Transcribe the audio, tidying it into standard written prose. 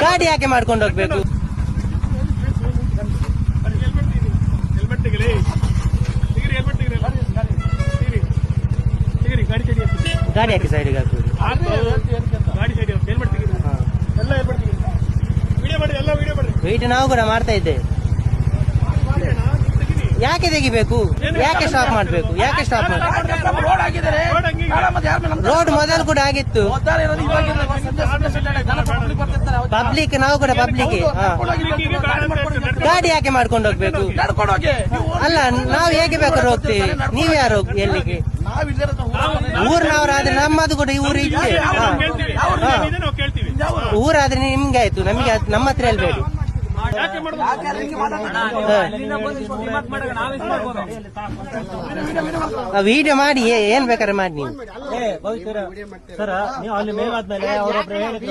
ಗಾಡಿ ಯಾಕೆ ಮಾಡ್ಕೊಂಡು ಹೋಗ್ಬೇಕು? ಗಾಡಿ ಯಾಕೆ ಸೈಡ್ಗೆ ಹಾಕುದು? ವೆಯ್ಟ್ ನಾವು ಕೂಡ ಮಾಡ್ತಾ ಇದ್ದೇವೆ. ಯಾಕೆ ತೆಗಿಬೇಕು? ಯಾಕೆ ಸ್ಟಾಪ್ ಮಾಡ್ಬೇಕು? ಯಾಕೆ ಸ್ಟಾಪ್ ಮಾಡ್ಬೇಕು? ರೋಡ್ ಮೊದಲು ಕೂಡ ಆಗಿತ್ತು. ಪಬ್ಲಿಕ್ ನಾವು ಕೂಡ ಪಬ್ಲಿಕ್. ಗಾಡಿ ಯಾಕೆ ಮಾಡ್ಕೊಂಡು ಹೋಗ್ಬೇಕು? ಅಲ್ಲ, ನಾವು ಹೇಗೆ ಬೇಕಾದ್ರೂ ಹೋಗ್ತೀವಿ. ನೀವ್ ಯಾರು ಎಲ್ಲಿಗೆ? ಊರಿನವರಾದ್ರೆ ನಮ್ಮದು ಕೂಡ ಈ ಊರು ಇচ্ছে. ಊರಾದ್ರೆ ನಿಮ್ಗೆ ಆಯ್ತು, ನಮ್ಗೆ ನಮ್ಮ ಹತ್ರ ಹೇಳ್ಬೇಡಿ. ವಿಡಿಯೋ ಮಾಡಿ ಏನ್ ಬೇಕಾದ್ರೆ ಮಾಡಿ ನೀವು.